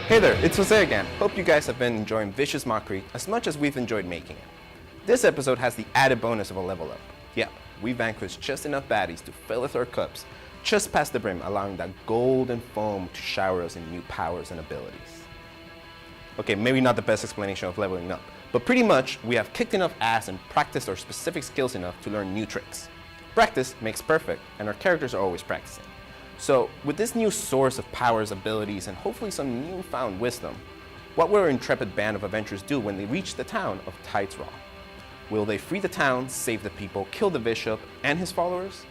Hey there, it's Jose again. Hope you guys have been enjoying Vicious Mockery as much as we've enjoyed making it. This episode has the added bonus of a level up. Yep, we vanquished just enough baddies to fill with our cups, just past the brim, allowing that golden foam to shower us in new powers and abilities. Okay, maybe not the best explanation of leveling up, but pretty much we have kicked enough ass and practiced our specific skills enough to learn new tricks. Practice makes perfect, and our characters are always practicing. So, with this new source of powers, abilities, and hopefully some newfound wisdom, what will our intrepid band of adventurers do when they reach the town of Tides Raw? Will they free the town, save the people, kill the bishop and his followers?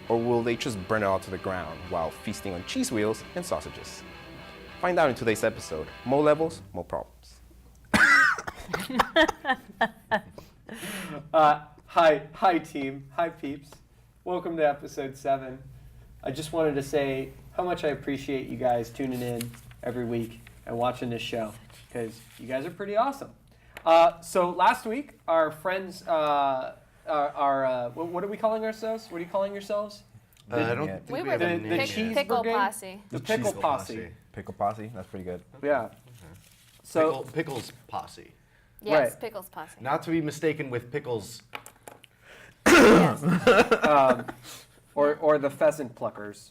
Or will they just burn it all to the ground while feasting on cheese wheels and sausages? Find out in today's episode. More levels, more problems. Hi team, hi peeps. Welcome to episode 7. I just wanted to say how much I appreciate you guys tuning in every week and watching this show, because you guys are pretty awesome. So last week, our friends, what are we calling ourselves? What are you calling yourselves? I don't think we have a name yet. Pickle Posse. The Pickle Posse. Pickle Posse, that's pretty good. Yeah. So Pickles Posse. Yes, Right. Pickles Posse. Not to be mistaken with Pickles. Yes. or the Pheasant Pluckers,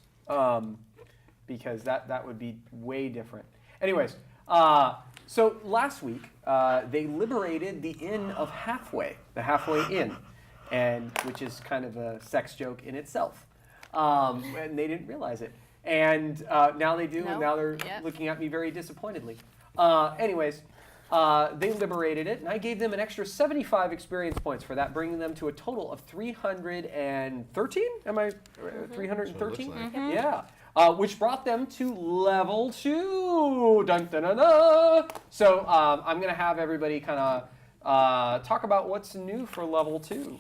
because that would be way different. Anyways, so last week they liberated the Inn of Halfway, the Halfway Inn, and which is kind of a sex joke in itself, and they didn't realize it, and now they do, and now they're looking at me very disappointedly. Anyways. They liberated it, and I gave them an extra 75 experience points for that, bringing them to a total of 313? Am I 313? Like. Yeah. Which brought them to level 2. Dun, dun, dun, dun. So I'm going to have everybody kind of talk about what's new for level 2.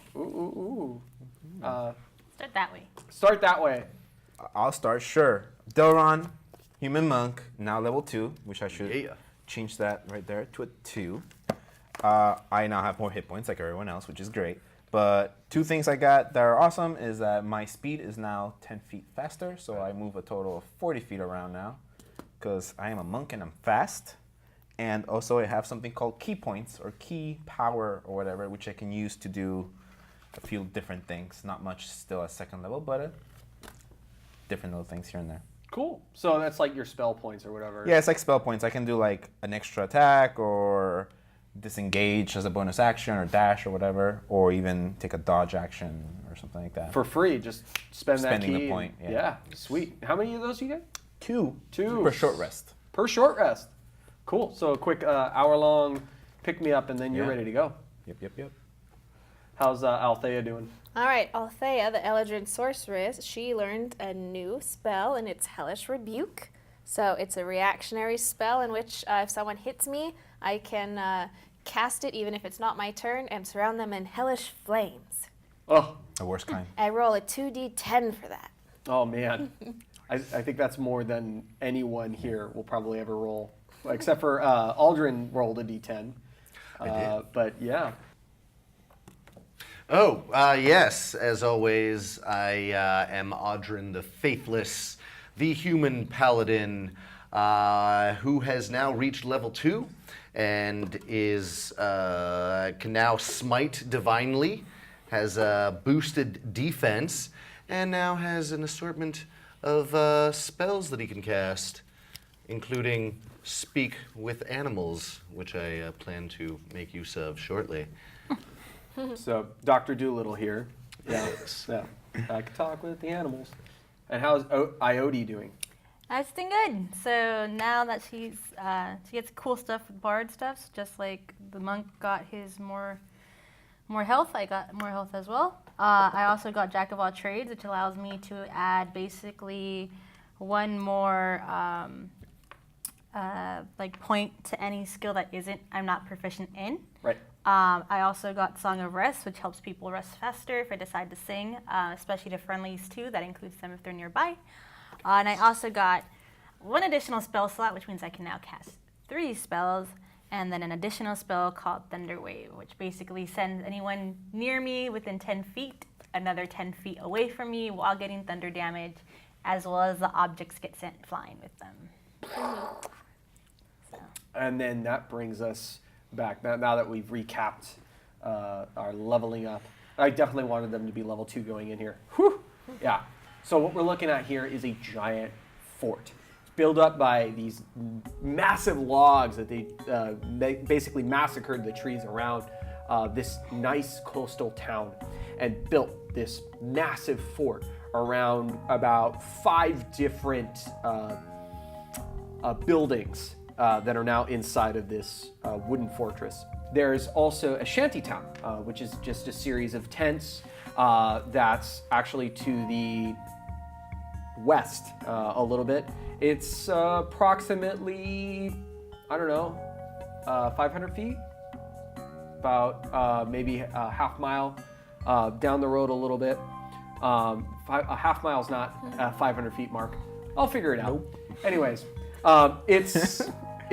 Start that way. Start that way. I'll start, sure. Delron, Human Monk, now level 2, which I should change that right there to a 2. I now have more hit points like everyone else, which is great. But 2 things I got that are awesome is that my speed is now 10 feet faster, so I move a total of 40 feet around now, because I am a monk and I'm fast. And also I have something called key points, or key power, or whatever, which I can use to do a few different things. Not much still at second level, but different little things here and there. Cool. So that's like your spell points or whatever. Yeah, it's like spell points. I can do like an extra attack or disengage as a bonus action or dash or whatever, or even take a dodge action or something like that. For free, just spending that key. The point, Yeah, sweet. How many of those you get? 2. 2. Per short rest. Per short rest. Cool. So a quick hour-long pick-me-up, and then you're ready to go. Yep. How's Althea doing? All right, Althea, the Eldritch Sorceress, she learned a new spell, and it's Hellish Rebuke. So it's a reactionary spell in which if someone hits me, I can cast it even if it's not my turn and surround them in hellish flames. Oh. The worst kind. I roll a 2d10 for that. Oh, man. I think that's more than anyone here will probably ever roll, except for Aldrin rolled a d10. I did. But yeah. Oh, yes. As always, I am Audrin the Faithless, the human paladin, who has now reached level 2 and is can now smite divinely, has boosted defense, and now has an assortment of spells that he can cast, including Speak with Animals, which I plan to make use of shortly. So Dr. Doolittle here. Yes. Yeah. I can talk with the animals. And how's Iode doing? It's doing good. So now that she gets cool stuff with bard stuff, just like the monk got his more health, I got more health as well. I also got Jack of all trades, which allows me to add basically one more like point to any skill that I'm not proficient in. Right. I also got Song of Rest, which helps people rest faster if I decide to sing, especially to friendlies too. That includes them if they're nearby. And I also got 1 additional spell slot, which means I can now cast 3 spells, and then an additional spell called Thunder Wave, which basically sends anyone near me within 10 feet, another 10 feet away from me while getting thunder damage, as well as the objects get sent flying with them. And then that brings us back. Now that we've recapped our leveling up, I definitely wanted them to be level 2 going in here. Whew. Yeah. So what we're looking at here is a giant fort. It's built up by these massive logs that they basically massacred the trees around this nice coastal town and built this massive fort around about 5 different buildings that are now inside of this wooden fortress. There's also a shantytown, which is just a series of tents that's actually to the west a little bit. It's approximately, I don't know, 500 feet, about maybe a half mile down the road a little bit. A half mile's not 500 feet, Mark. I'll figure it out. Nope. Anyways,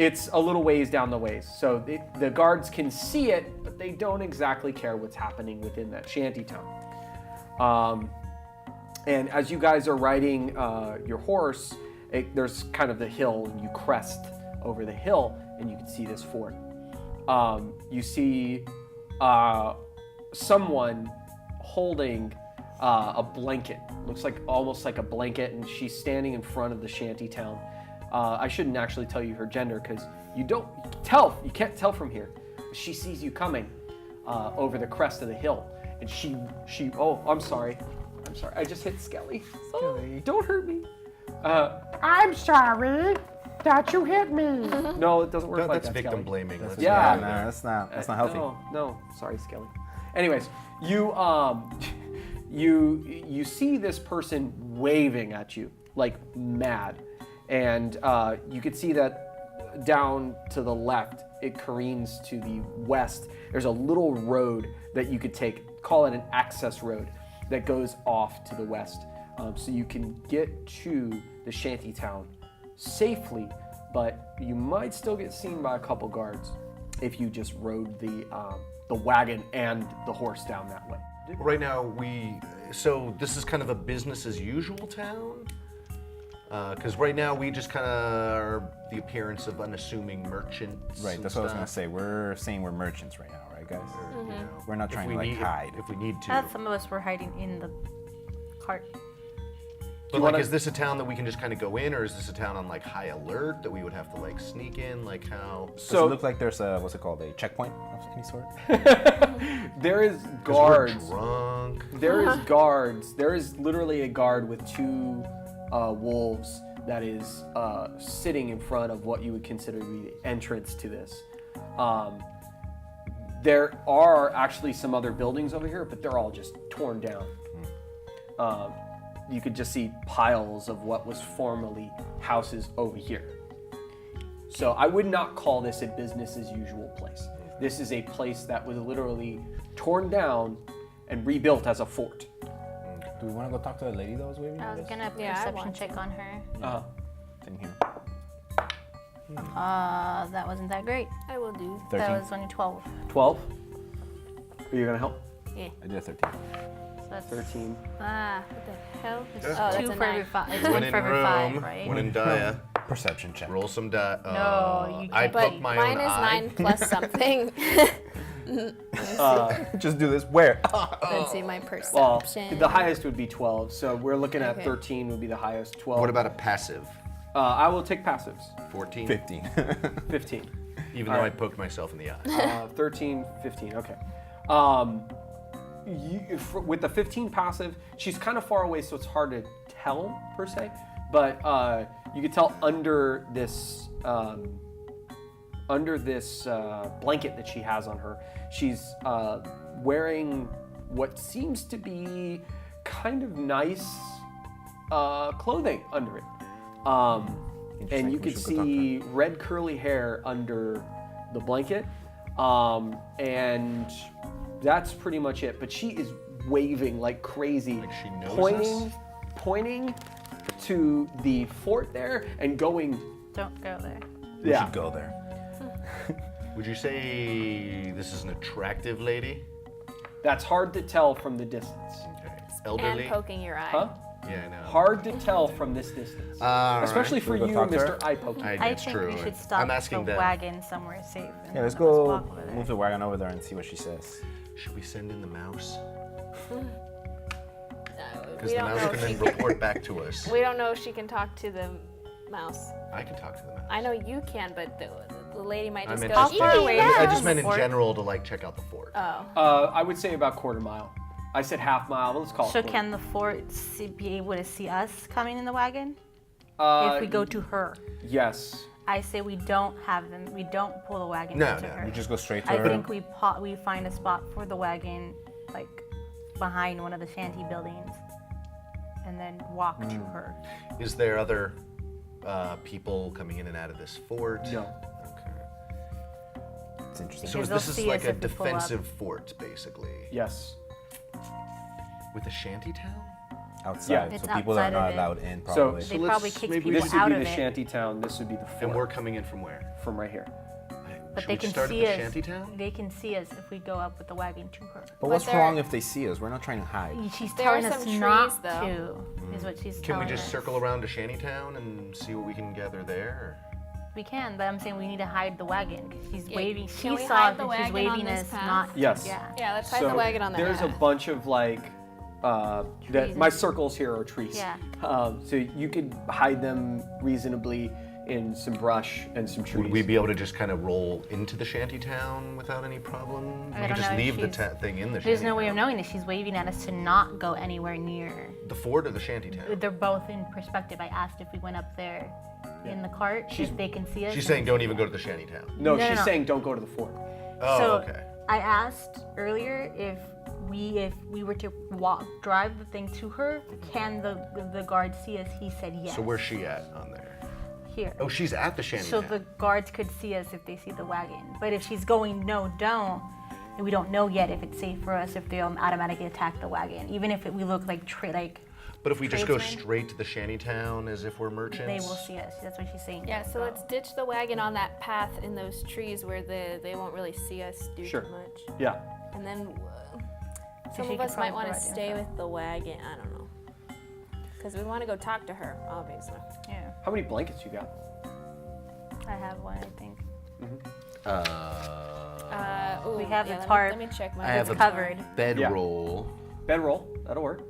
it's a little ways down the ways. So the guards can see it, but they don't exactly care what's happening within that shantytown. And as you guys are riding your horse, there's kind of the hill, and you crest over the hill, and you can see this fort. You see someone holding a blanket. Looks like almost like a blanket, and she's standing in front of the shantytown. I shouldn't actually tell you her gender because you can't tell from here. She sees you coming over the crest of the hill, and she. Oh, I'm sorry. I just hit Skelly. Oh, don't hurt me. I'm sorry that you hit me. No, it doesn't work like That's that. victim Skelly. blaming. Let's Yeah. No, that's not healthy. No, sorry, Skelly. Anyways, you see this person waving at you like mad, and you could see that down to the left, it careens to the west. There's a little road that you could take, call it an access road, that goes off to the west, so you can get to the shantytown safely, but you might still get seen by a couple guards if you just rode the wagon and the horse down that way. Right now, so this is kind of a business as usual town? Because right now we just kind of are the appearance of unassuming merchants. Right, that's what I was going to say. We're saying we're merchants right now, right, guys? You know, We're not trying to hide. If we need to. Some of us were hiding in the cart. But like, is this a town that we can just kind of go in, or is this a town on like high alert that we would have to like sneak in? Like how? Does it look like there's a, what's it called, a checkpoint of any sort? There is 'Cause guards. We're drunk. There is guards. There is literally a guard with 2 wolves that is sitting in front of what you would consider to be the entrance to this. There are actually some other buildings over here, but they're all just torn down. You could just see piles of what was formerly houses over here. So I would not call this a business as usual place. This is a place that was literally torn down and rebuilt as a fort. Do we want to go talk to the lady that was waving I at was us? gonna Yeah, I perception want check to. on her. Sitting here. That wasn't that great. I will do. 13. That was only 12. 12? Are you gonna help? Yeah. I did a 13. So that's 13. Ah, what the hell? Yeah. Oh, that's 2 a for every 9. 5. It's One 1 in for every room, 5, right? one in dia. Perception check. Roll some die. No, you I can't. poked But my mine own is eye. 9 plus something. Just do this. Where? Let's see my Well, perception. the highest would be 12, so we're looking at Okay. 13 would be the highest. 12. What about a passive? I will take passives. 14? 15. 15. Even though I poked myself in the eye. 13, 15. Okay. With the 15 passive, she's kind of far away, so it's hard to tell per se. But you can tell under this blanket that she has on her, she's wearing what seems to be kind of nice clothing under it. And you We can should go talk to see red curly hair under the blanket. And that's pretty much it. But she is waving like crazy, Like she knows pointing to the fort there and going. Don't go there. We Yeah. should go there. Would you say this is an attractive lady? That's hard to tell from the distance. Okay. And Elderly? poking your eye. Huh? Yeah, I know. Hard to tell from this distance, especially for Should we you, go talk to her? Mr. Eye Poking. I It's think true. we should I'm stop asking the them. wagon somewhere safe. and Yeah, let's then go walk over there. move the wagon over there and see what she says. Should we send in the mouse? No, Because we the don't mouse know can if then she can. report back to us. We don't know if she can talk to the mouse. I can talk to the mouse. I know you can, but the lady might I just meant go. How far "Ee, away no." is I it? just meant in Fort? general to like check out the fort. Oh. I would say about quarter mile. I said half mile, but let's call So it. can the fort be able to see us coming in the wagon? Uh, If we go to her. Yes. I say we don't have them. We don't pull the wagon No, to no, her. We just go straight to I her. think we find a spot for the wagon, like behind one of the shanty buildings, and then walk to her. Is there other people coming in and out of this fort? No. Okay. It's interesting. So Because this they'll is see like us a if we pull up. defensive fort, basically, Yes. with a shanty town. Outside, It's so people are outside not of it. allowed in So- probably. They let's- probably kick maybe people This would out be of the it. shanty town. This would be the fort. And we're coming in from where? from right here. But Should they we can start see at us. the shanty town? They can see us if we go up with the wagon to her. But what's there- wrong if they see us? We're not trying to hide. She's There are telling us some not trees, though. to. Is what she's Can telling we just us. circle around to Shantytown and see what we can gather there? We can, but I'm saying we need to hide the wagon. 'Cause she's Yeah, waving. can She we saw hide it the and she's wagon on waving this us path? not. Yes. Yeah. Yeah, let's hide So the wagon on that. there's a bunch of like, my and- circles here are trees. Yeah. So you could hide them reasonably in some brush and some trees. Would we be able to just kind of roll into the Shantytown without any problem? I We don't could just know if leave the she's- thing in the There's no way of shantytown. knowing that she's waving at us to not go anywhere near. The fort or the Shantytown? They're both in perspective. I asked if we went up there in the cart, if they can see us. She's and- saying don't even go to the Shantytown. No, No, she's no. saying don't go to the fort. Oh, So okay. I asked earlier if we were to drive the thing to her, can the guard see us? He said yes. So where's she at on there? Here. Oh, she's at the Shantytown. So the guards could see us if they see the wagon. But if she's going no, don't, and we don't know yet if it's safe for us if they'll automatically attack the wagon, even if we look like But if we just go tradesmen? straight to the Shantytown as if we're merchants? they will see us. That's what she's saying. Yeah, so let's ditch the wagon on that path in those trees where they won't really see us do Sure. too much. Yeah. And then So some she of could us might probably want to provide stay info. with the wagon. I don't know. Because we want to go talk to her, obviously. Yeah, How many blankets you got? I have one, I think. Ooh, We have the let me- tarp. Let me check my. I have It's a covered. bedroll. Bedroll. That'll work.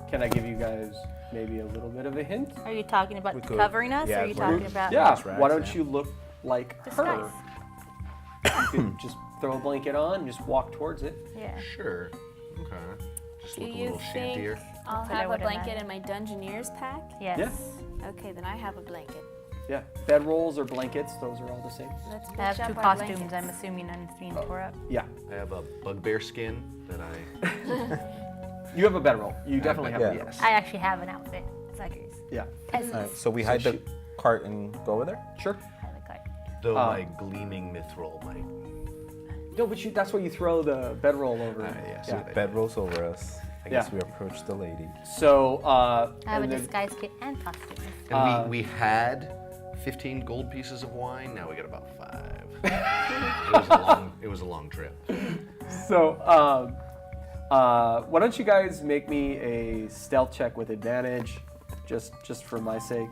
Can I give you guys maybe a little bit of a hint? Are you talking about We could. covering us, Yeah, or are you we're- talking about Yeah. That's right, Why don't yeah. you look like disguise? her? You could just throw a blanket on and just walk towards it. Yeah. Sure. Okay. Just Do look a you little think shantier. I'll That's what I have a would blanket imagine. in my Dungeoneer's pack? Yes. Okay, then I have a blanket. Yeah. Bedrolls or blankets, those are all the same. Let's I have match two up our costumes. blankets. I'm assuming none's being tore up. Yeah. I have a bugbear skin that I. You have a bedroll. You definitely have Yeah. a Yes. I actually have an outfit. Suckers. Yeah. Peasants. Alright, so we hide the cart and go over there? Sure. I look like. Though my gleaming mithril might. No, but that's why you throw the bedroll over. yes. Yeah. Bed rolls over us. I guess Yeah. we approach the lady. So, I have a and then- disguise kit and costume. And we had 15 gold pieces of wine. Now we got about 5. It was a long trip. So, why don't you guys make me a stealth check with advantage, just for my sake?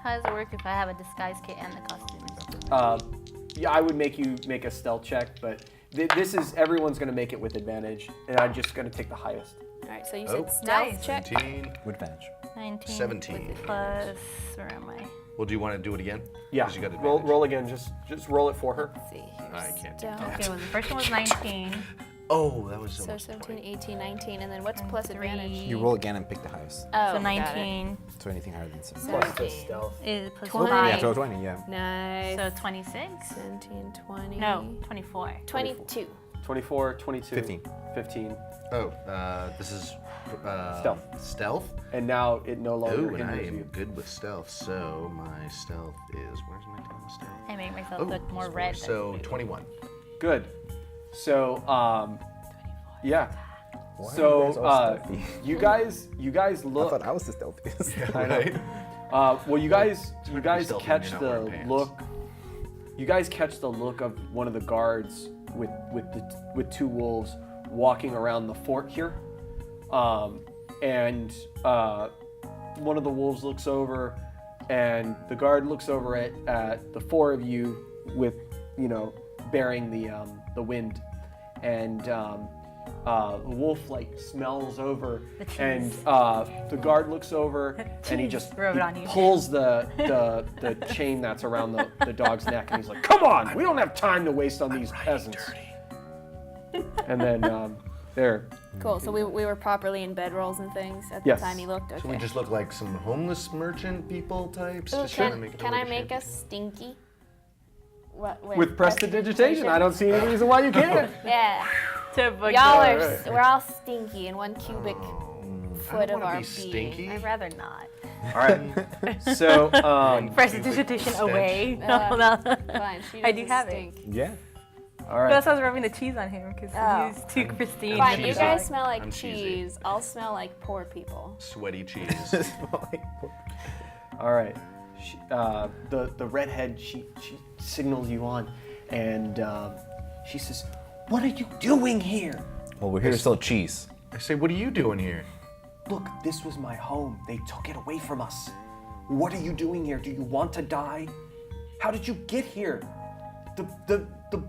How does it work if I have a disguise kit and the costume? Yeah, I would make you make a stealth check, but this is everyone's gonna make it with advantage, and I'm just gonna take the highest. All right, so you Oh. said stealth Nice. check. 17. With advantage. 19. 17. Plus, where am I? Well, do you want to do it again? Yeah. 'Cause you got roll, advantage. roll again. Just roll it for her. Let's see here. I can't do Stealth. Okay, well, the first one was 19. Oh, that was so So much 17, point. 18, 19, and then what's And plus 3. advantage? You roll again and pick the highest. Oh, So got it. 19 So anything higher than 7. Plus the 17. stealth. is plus 20. Yeah, 5. so 20, yeah. Nice. So 26? 17, 20. No, 24. 22. 24, 22. 15. 15. Oh, this is Stealth. Stealth. And now it no longer Oh, and I hinders am you. good with stealth. So my stealth is where's my damn stealth? I make myself Oh, look more score. red. So 21. Good. So, yeah. Why are you So, guys all stealthy? you guys I look. thought I was the stealthiest. I know. Well, you guys to be catch stealthy when you're not the wearing pants. look. You guys catch the look of one of the guards with 2 wolves walking around the fort here, and one of the wolves looks over, and the guard looks over at the four of you with, bearing the wind, and the wolf like smells over, and the guard looks over, and he just Rub it on you. pulls the chain that's around the dog's neck, and he's like, "Come on, we don't have time to waste on these peasants." And then there. Cool. So we were properly in bedrolls and things at the Yes. time he looked. Okay. So we just look like some homeless merchant people types. Just trying to make it Can I over to make shame. us stinky? What, With prestidigitation, I don't see any reason why you can't. Yeah. Typical. Y'all are. We're all stinky in one cubic foot I of don't our wanna be being. stinky. I'd rather not. All right. So, Prestidigitation away. Uh, No. Fine. She I do doesn't have stink. Yeah. all But right. that's why I was rubbing the cheese on him because Oh. he's too pristine. Fine. cheese You on. guys smell like I'm cheesy. cheese. I'll smell like poor people. Sweaty cheese. All right. The redhead, she signals you on, and she says, "What are you doing here?" Well, we're here to sell cheese. I say, what are you doing here? Look, this was my home. They took it away from us. What are you doing here? Do you want to die? How did you get here? The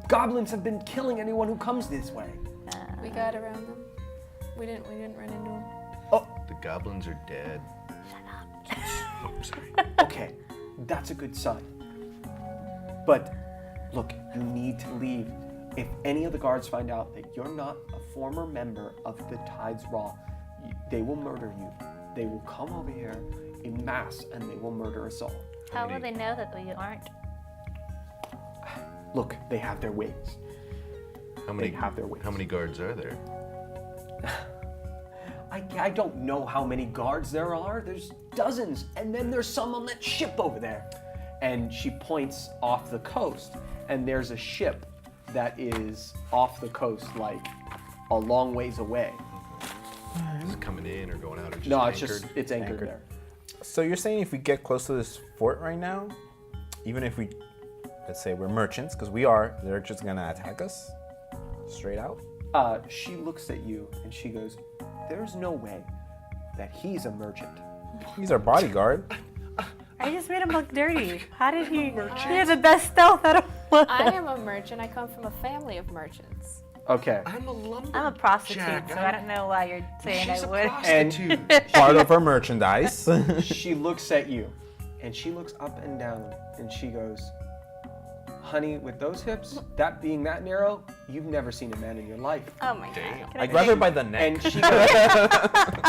goblins have been killing anyone who comes this way. We got around them. We didn't run into them. Oh, The goblins are dead. Oh, sorry. okay. That's a good sign. But look, you need to leave. If any of the guards find out that you're not a former member of the Tides Raw, they will murder you. They will come over here in mass and they will murder us all. How will they know that we aren't? Look, they have their ways. How many have their ways. How many guards are there? I don't know how many guards there are. There's dozens. And then there's some on that ship over there. And she points off the coast. And there's a ship that is off the coast, like a long ways away. Is it coming in or going out or just No, anchored? it's anchored there. So you're saying if we get close to this fort right now, even if we, let's say we're merchants, because we are, they're just gonna attack us straight out? She looks at you and she goes, "There's no way that he's a merchant." He's our bodyguard. I just made him look dirty. How did he? He had the best stealth out of one. I am a merchant. I come from a family of merchants. Okay. I'm a lumberjack. I'm a prostitute, so I don't know why you're saying She's I a would. prostitute. Part of our merchandise. She looks at you and she looks up and down and she goes, "Honey, with those hips, that being that narrow, you've never seen a man in your life." Oh my god. I grab her by the neck. And she goes,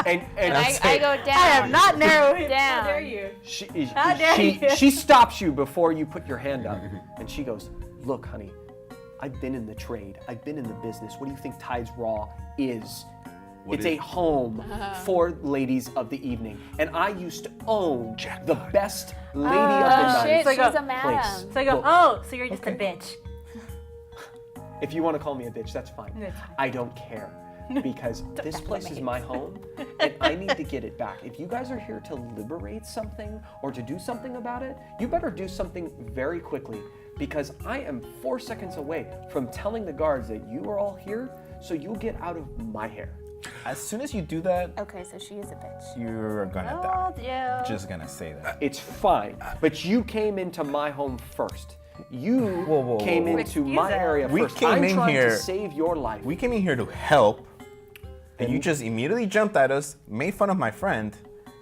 and I go down. I am not narrow. Down. How dare you? she, dare you. she stops you before you put your hand up. And she goes, "Look, honey, I've been in the trade. I've been in the business. What do you think Tides Raw is? What It's is- a home for ladies of the evening. And I used to own the best lady of the Oh night. shit, like she's a a madam. So I go, Look. oh, so you're just a Okay. bitch. If you want to call me a bitch, that's fine. That's fine. I don't care because this place is my home and I need to get it back. If you guys are here to liberate something or to do something about it, you better do something very quickly because I am 4 seconds away from telling the guards that you are all here so you'll get out of my hair. As soon as you do that, Okay, so she is a bitch. you're gonna Oh, die. yeah. Just gonna say that. It's fine, but you came into my home first. You Whoa, came whoa. into Excuse my us. area We first. came I'm in trying here- to save your life. We came in here to help, and you just immediately jumped at us, made fun of my friend,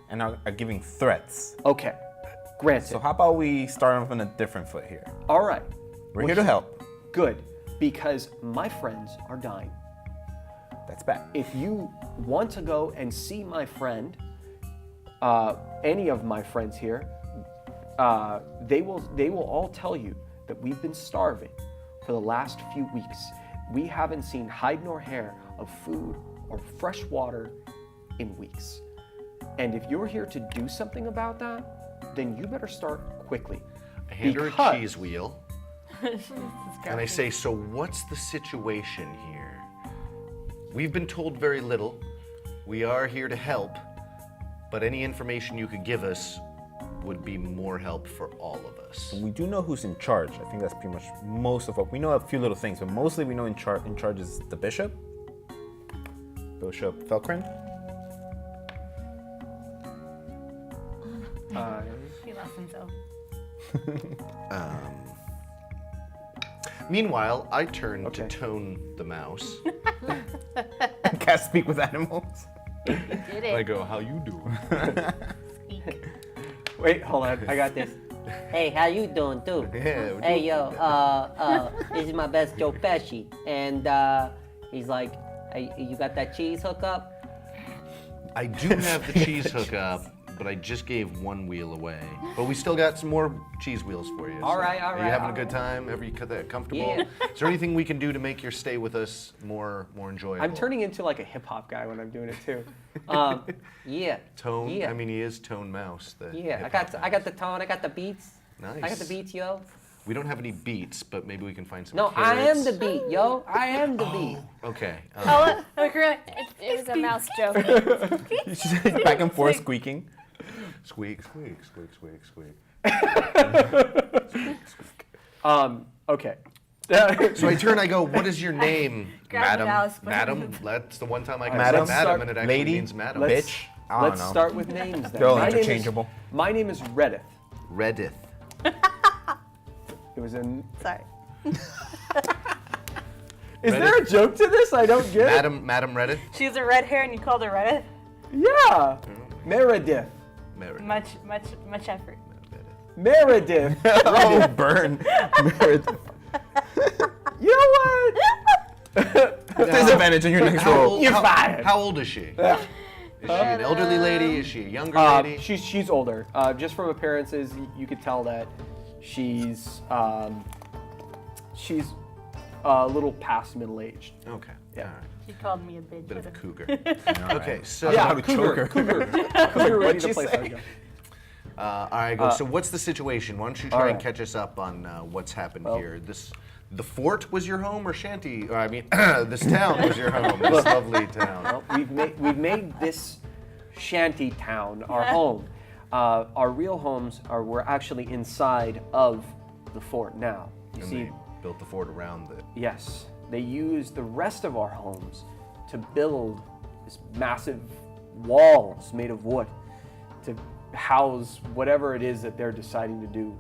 and are giving threats. Okay, granted. So how about we start off on a different foot here? All right. We're here to help. Good, because my friends are dying. That's bad. If you want to go and see my friend, any of my friends here, they will all tell you that we've been starving for the last few weeks. We haven't seen hide nor hair of food or fresh water in weeks. And if you're here to do something about that, then you better start quickly. I hand her a Because- cheese wheel. And I say, so what's the situation here? We've been told very little. We are here to help, but any information you could give us would be more help for all of us. We do know who's in charge. I think that's pretty much most of what we know. A few little things, but mostly we know in charge is the bishop, Bishop Felkrin. listen to. Meanwhile, I turn to Tone the mouse. Can't speak with animals. Did I it. go, how you doing? Wait, hold on. I got this. Hey, how you doing too? Yeah. Hey, yo, this is my best Joe Pesci, and he's like, hey, you got that cheese hookup? I do have the cheese hookup, but I just gave one wheel away. But we still got some more cheese wheels for you. All right, all Are you right, having a all good time? Are you comfortable? Yeah. Is there anything we can do to make your stay with us more enjoyable? I'm turning into like a hip hop guy when I'm doing it too. Yeah. Tone. Yeah. I mean, he is Tone Mouse. The Yeah, hip-hop I got the tone, I got the beats. Nice. I got the beats, yo. We don't have any beats, but maybe we can find some. No, I am carrots. the beat, yo. I am the beat. Okay. Oh, it was a mouse joke. She's just like back and forth squeaking. Squeak, squeak, squeak, squeak, squeak. Okay. So I turn. I go. What is your name, Grab the madam? mouse, put it Madam. in the- That's the one time I can Madam? say madam, and it actually Lady? means madam. Let's- Bitch. I don't Let's know. start with names then. They're all My name is- interchangeable. My name is Reddith. Reddith. It was in. Sorry. Is there a joke to this? I don't get it. Madam Reddith. She has a red hair and you called her Reddit? Yeah. Meredith. Meredith. Much effort. Meredith. Oh, burn. You know what? Disadvantage on your next roll. You're fired. How old is she? Is she an elderly lady? Is she a younger lady? She's older. Just from appearances, you could tell that she's a little past middle aged. Okay. Yeah. All right. She called me a bitch. Bit of a but- cougar. Okay. So. How to choke her. Cougar ready What'd to you play say? Sargo. All right. Go. So what's the situation? Why don't you try all and right. catch us up on what's happened Well- here? The fort was your home, or shanty? Or, I mean, this town was your home. This lovely town. Well, we've made this shanty town our home. Our real homes we're actually inside of the fort now. You And see, they built the fort around it. yes, they used the rest of our homes to build this massive walls made of wood to house whatever it is that they're deciding to do.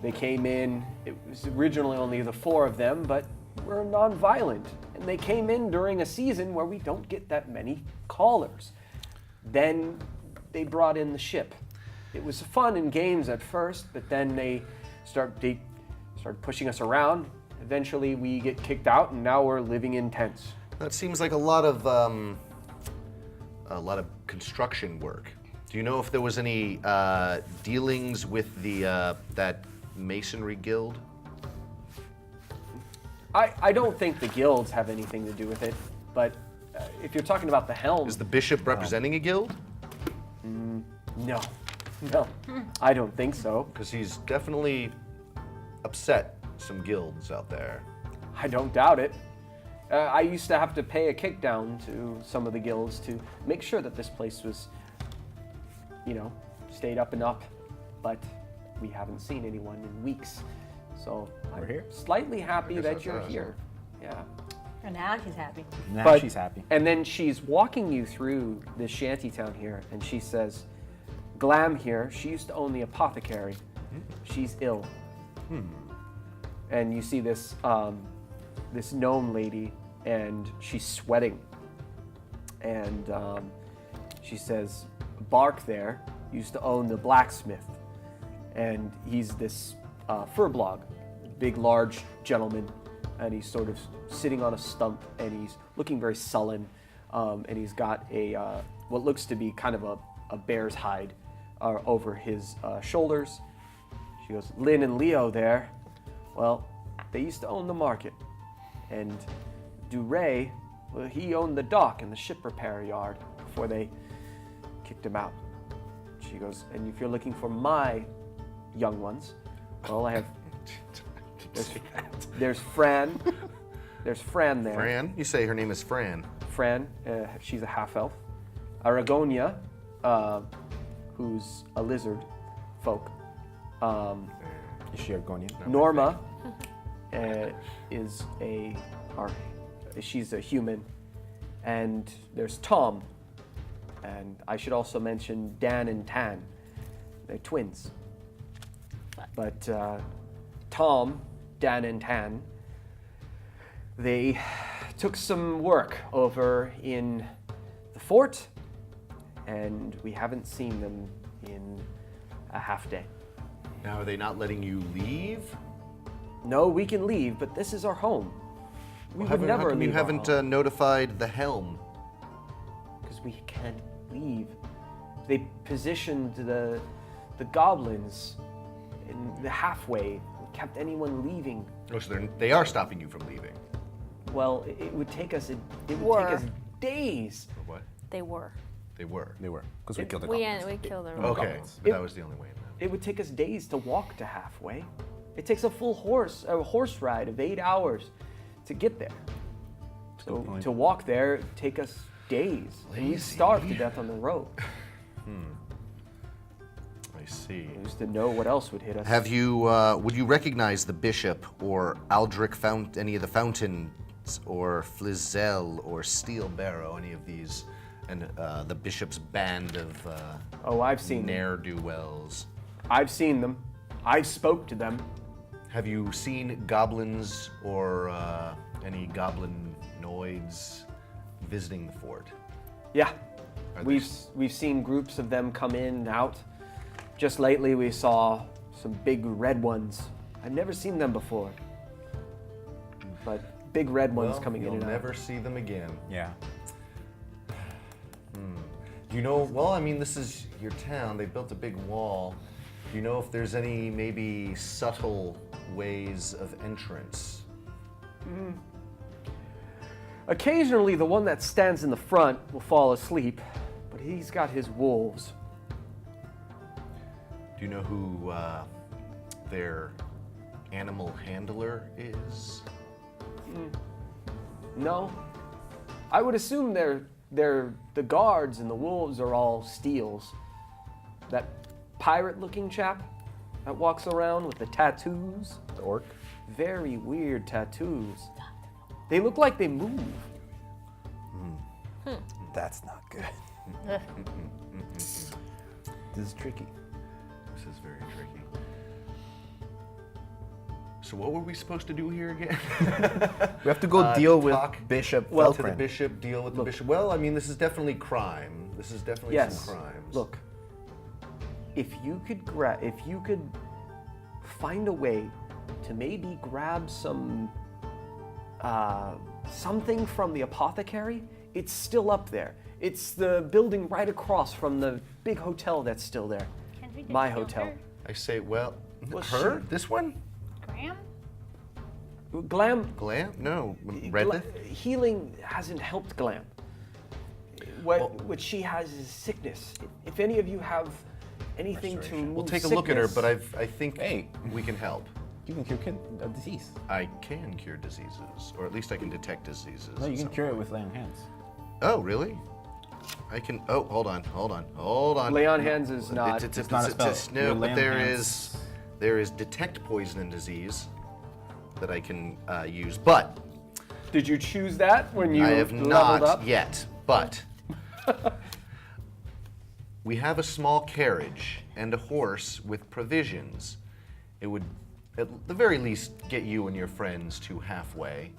They came in, it was originally only the 4 of them, but we're non-violent. And they came in during a season where we don't get that many callers. Then they brought in the ship. It was fun in games at first, but then they started pushing us around. Eventually we get kicked out and now we're living in tents. That seems like a lot of construction work. Do you know if there was any dealings with the that masonry guild? I don't think the guilds have anything to do with it, but if you're talking about the helm, Is the bishop representing a guild? no, I don't think so. Because he's definitely upset some guilds out there. I don't doubt it. I used to have to pay a kickdown to some of the guilds to make sure that this place was, stayed up and up, but we haven't seen anyone in weeks. So I'm here. slightly happy guess that that's you're us. here. Yeah. And now she's happy. Now But- she's happy. And then she's walking you through this shanty town here, and she says, Glam here, she used to own the apothecary. She's ill. And you see this this gnome lady, and she's sweating. And she says, Bark there used to own the blacksmith. And he's this furblog, big, large gentleman, and he's sort of sitting on a stump, and he's looking very sullen, and he's got a what looks to be kind of a bear's hide over his shoulders. She goes, Lynn and Leo there, well, they used to own the market, and Duray, well, he owned the dock and the ship repair yard before they kicked him out. She goes, and if you're looking for my young ones, well, I have. There's Fran. There's Fran there. Fran? You say her name is Fran. Fran, she's a half elf. Aragonia, who's a lizard folk. Is she Argonian? Norma she's a human, and there's Tom, and I should also mention Dan and Tan. They're twins. But Tom, Dan, and Tan, they took some work over in the fort, and we haven't seen them in a half day. Now, are they not letting you leave? No, we can leave, but this is our home. We would How never come leave. you haven't notified the helm? Because we can't leave. They positioned the goblins in the halfway, kept anyone leaving. Oh, so they are stopping you from leaving. Well, it would take us days. Or what? They were. They were. They were, because we killed the We goblins. killed them. Okay, but that was the only way. It would take us days to walk to halfway. It takes a full horse ride of 8 hours to get there. So to walk there take us days. And we starved to death on the road. I see. We used to know what else would hit us. Have you? Would you recognize the bishop or Aldrich any of the fountains, or Flizel or Steel Barrow, any of these, and the bishop's band of I've seen them. ne'er-do-wells? I've seen them. I've spoke to them. Have you seen goblins or any goblinoids visiting the fort? Yeah. Are We've seen groups of them come in and out. Just lately we saw some big red ones. I've never seen them before. But big red ones coming in and You'll out. never see them again. Yeah. Do you know? Well, I mean, this is your town. They built a big wall. Do you know if there's any maybe subtle ways of entrance? Occasionally the one that stands in the front will fall asleep, but he's got his wolves. Do you know who their animal handler is? No. I would assume they're the guards and the wolves are all steels. That pirate-looking chap that walks around with the tattoos. The orc. Very weird tattoos. They look like they move. That's not good. This is tricky. This is very tricky. So what were we supposed to do here again? We have to go deal with talk Bishop to the Felkrin. bishop, deal with the bishop. Well, I mean, this is definitely crime. This is definitely some crimes. Look, if you could find a way to maybe grab some something from the apothecary, it's still up there. It's the building right across from the big hotel that's still there. Can't we just My kill hotel. her? I say, well, Was her? This one? Graham? Glam. Glam? No, Redlith? Healing hasn't helped Glam. What she has is sickness. If any of you have anything to move We'll take a look at her, sickness- but I think we can help. You can cure a disease. I can cure diseases, or at least I can detect diseases. No, you in can some cure it way. with laying hands. Oh, really? I can. Oh, hold on. Lay on hands is not. It's not a spell. No, Your but lay on there hands- is detect poison and disease that I can use, but Did you choose that when you I have leveled not up? yet. But we have a small carriage and a horse with provisions. It would, at the very least, get you and your friends to halfway,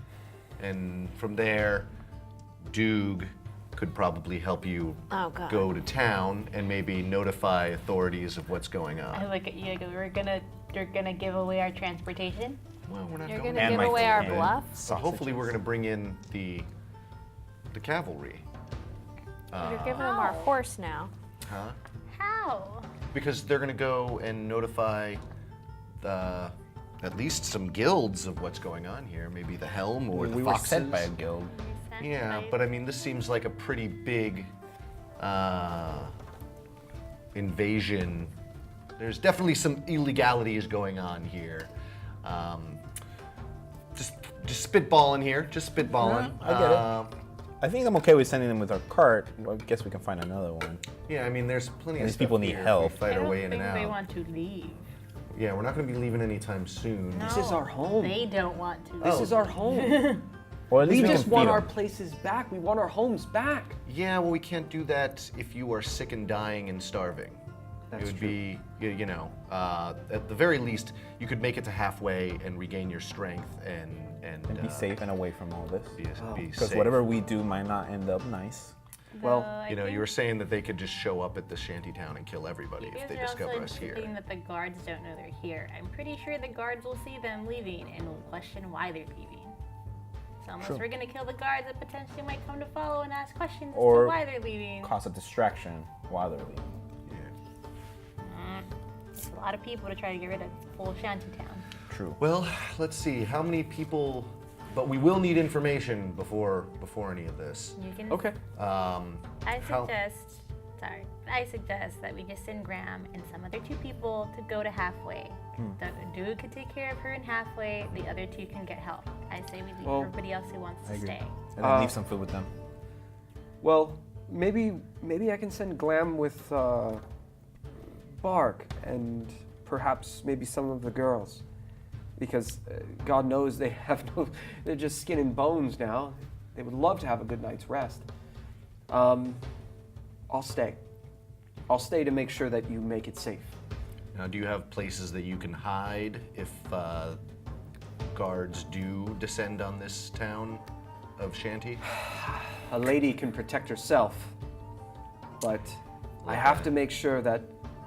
and from there, Doog could probably help you Oh, God. go to town and maybe notify authorities of what's going I on. look at you. I go, you're gonna give away our transportation. Well, we're not You're going gonna And give my away our food. bluff? So hopefully we're going to bring in the cavalry. You're giving them our horse now. Huh? How? Because they're going to go and notify at least some guilds of what's going on here. Maybe the Helm or the We were Foxes. sent by a guild. Yeah, but I mean, this seems like a pretty big invasion. There's definitely some illegalities going on here. Just spitballing here. Just spitballing. I get it. I think I'm okay with sending them with our cart. Well, I guess we can find another one. Yeah, I mean, there's plenty of These stuff people need here if help. we fight I our don't way in think and they out. want to leave. Yeah, we're not going to be leaving anytime soon. This is our home. They don't want to. This is our home. Or at We least we just can want feed our them. places back. We want our homes back. Yeah, well, we can't do that if you are sick and dying and starving. It would be, at the very least, you could make it to halfway and regain your strength and be safe and away from all this. Be Because safe. whatever we do might not end up nice. Well, Though I you were saying that they could just show up at the shantytown and kill everybody if they discover us here. Saying that the guards don't know they're here. I'm pretty sure the guards will see them leaving and will question why they're leaving. So unless we're gonna kill the guards, that potentially might come to follow and ask questions as Or to why they're leaving. Cause a distraction while they're leaving. It's a lot of people to try to get rid of the whole shantytown. True. Well, let's see. How many people? But we will need information before any of this. You can. okay. I suggest that we just send Graham and some other 2 people to go to halfway. The dude could take care of her in halfway. The other 2 can get help. I say we leave everybody else who wants to stay. And then leave some food with them. Well, maybe I can send Glam with Bark and perhaps maybe some of the girls, because God knows they have they're just skin and bones now. They would love to have a good night's rest. I'll stay. I'll stay to make sure that you make it safe. Now, do you have places that you can hide if guards do descend on this town of Shanty? A lady can protect herself, but I have to make sure that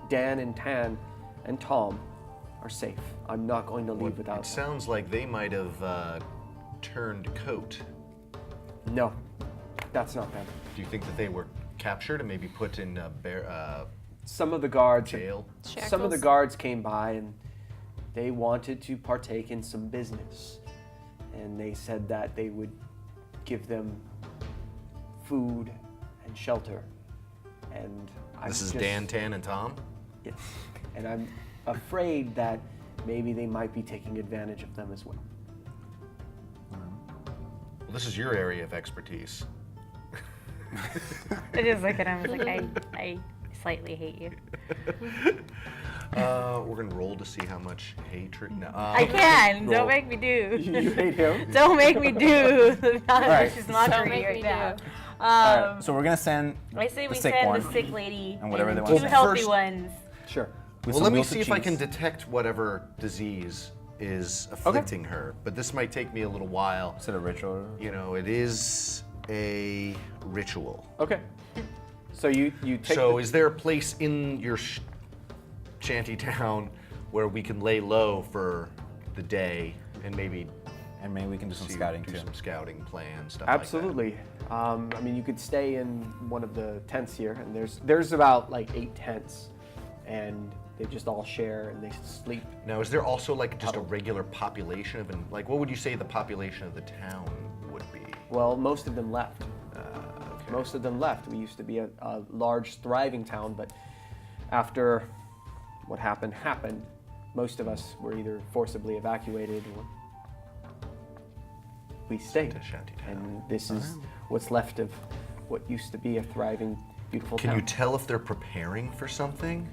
Dan and Tan and Tom are safe. I'm not going to leave without It them. sounds like they might have turned coat. No, that's not them. Do you think that they were captured and maybe put in Some of the guards jail? Some of the guards came by and they wanted to partake in some business. And they said that they would give them food and shelter. And This is Dan, Tan, and Tom? Yes. And I'm afraid that maybe they might be taking advantage of them as well. Well, this is your area of expertise. I just look at him and like, I slightly hate you. We're gonna roll to see how much hatred. No, I can. roll. Don't make me do. You hate him? Don't make me do. right. She's mockery Don't make right me now. do. Alright, so we're gonna send I say the we sick send one the sick lady and whatever they want 2 to send. healthy First- ones. Sure. with Well, some let me wheels of see if I can cheese. detect whatever disease is afflicting her. But this might take me a little while. Is it a ritual? You know, it is a ritual. Okay. So you take So, is there a place in your shanty town where we can lay low for the day and maybe And maybe we can do some see- scouting do too. some scouting plans, stuff Absolutely. I mean, you could stay in one of the tents here, and there's about like 8 tents, and they just all share and they sleep. like that. Now, is there also like just a regular population of, like, what would you say the population of the town would be? Well, most of them left. Most of them left. We used to be a large, thriving town, but after what happened, most of us were either forcibly evacuated or we stayed. To Shantytown. And this is what's left of what used to be a thriving, beautiful Can town. you tell if they're preparing for something?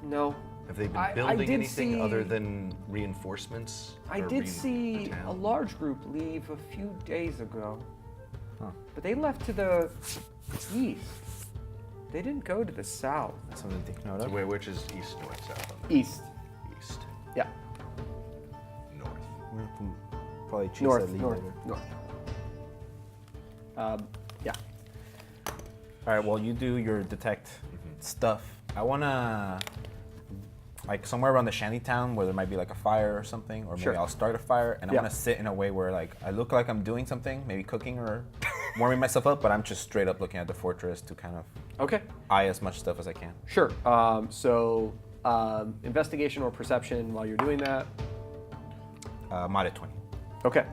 No. Have they been I building did anything other see- than reinforcements? I or did the see a town? large group leave a few days ago, but they left to the east. They didn't go to the south. That's something to take note So of. wait, which is east, north, south? on that? East. East, Yeah. north. We can probably choose North. that lead North. later. North. Yeah. All right. Well, you do your detect stuff. I wanna like somewhere around the shanty town where there might be like a fire or something, or maybe Sure. I'll start a fire and I Yeah. want to sit in a way where like I look like I'm doing something, maybe cooking or warming myself up, but I'm just straight up looking at the fortress to kind of Okay. eye as much stuff as I can. Sure. Investigation or perception while you're doing that. Mod at 20. Okay.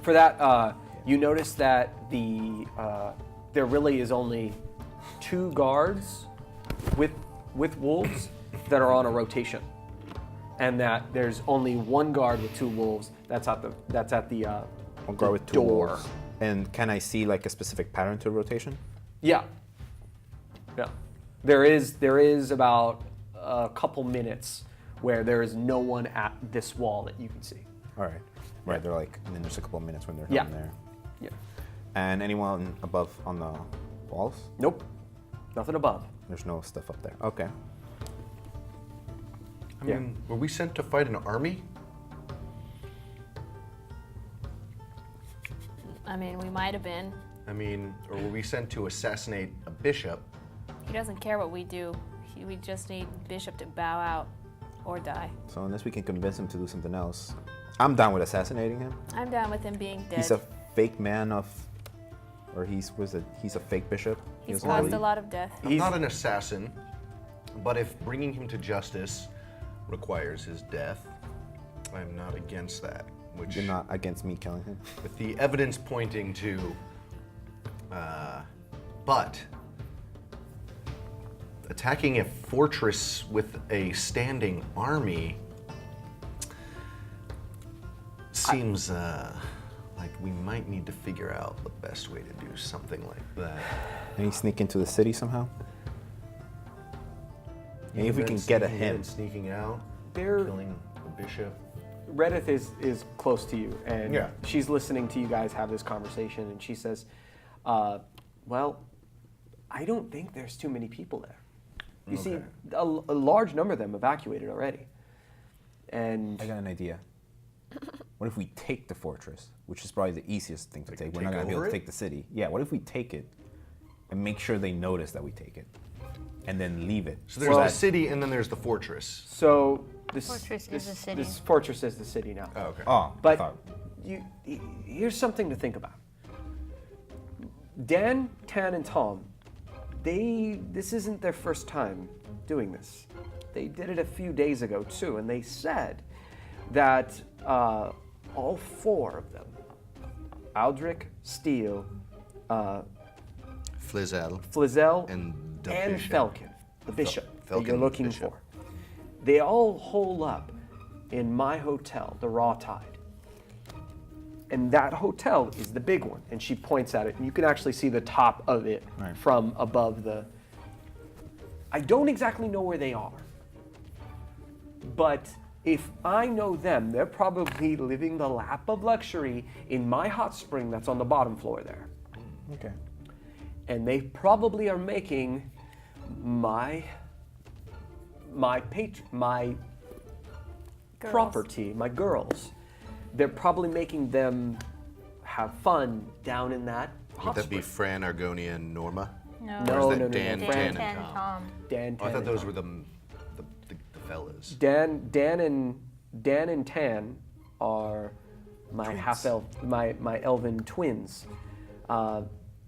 For that, you notice that there really is only 2 guards with wolves that are on a rotation, and that there's only 1 guard with 2 wolves. That's at the One guard with 2 door. wolves. And can I see like a specific pattern to rotation? Yeah. Yeah. There is about a couple minutes where there is no one at this wall that you can see. All right. Right. They're like, and then there's a couple of minutes when they're Yeah. down there. Yeah. And anyone above on the Walls? Nope. Nothing above. There's no stuff up there. Okay. I mean, were we sent to fight an army? I mean, we might have been. I mean, or were we sent to assassinate a bishop? He doesn't care what we do. We just need Bishop to bow out or die. So unless we can convince him to do something else, I'm down with assassinating him. I'm down with him being dead. He's a fake man of, or he's a fake bishop. He He's doesn't caused really- a lot of death. I'm not an assassin, but if bringing him to justice requires his death, I'm not against that. Which, You're not against me killing him. with the evidence pointing to, but attacking a fortress with a standing army seems like we might need to figure out the best way to do something like that. Can he sneak into the city somehow? Maybe if we can get a Sneaking in and hint. sneaking out, They're- killing the bishop. Redith is close to you, and Yeah. she's listening to you guys have this conversation, and she says, well, I don't think there's too many people there. You see, Okay. a large number of them evacuated already. And I got an idea. What if we take the fortress, which is probably the easiest thing to take? We're not take gonna be able over to it? take the city. Yeah. What if we take it and make sure they notice that we take it, and then leave it? So there's Well- the city and then there's the fortress. so this Fortress is the city. This fortress is the city now. Oh, okay. Oh, I But thought- here's something to think about. Dan, Tan, and Tom, this isn't their first time doing this. They did it a few days ago too, and they said that all four of them, Aldrich, Steele, Flizell Flizell, and the and bishop. Falcon, the bishop that you're Falcon, looking bishop. for. They all hole up in my hotel, the Raw Tide. And that hotel is the big one. And she points at it, and you can actually see the top of it Right. from above the. I don't exactly know where they are. But if I know them, they're probably living the lap of luxury in my hot spring that's on the bottom floor there. Okay. And they probably are making my Girls. property, my girls. They're probably making them have fun down in that hot Would that be spring. Fran, Argonia, and Norma? No. Or is No, that no, no, Dan, no. Tan, Dan, and Tom? Tom. Dan, Oh, I Tan, thought and those Tom. were the fellas. Dan and Tan are my half elf, my elven twins.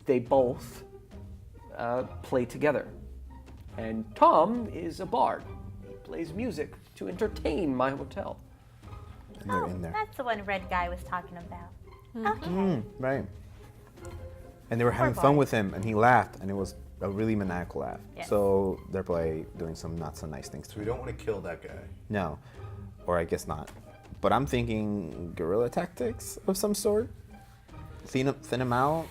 They both play together, and Tom is a bard. He plays music to entertain my hotel. And they're in there. That's the one red guy was talking about. Okay. Right. And they were having fun with him, and he laughed, and it was a really maniacal laugh. Yes. So they're probably doing some not so nice things to So we him. don't want to kill that guy. No, or I guess not. But I'm thinking guerrilla tactics of some sort. Thin them out,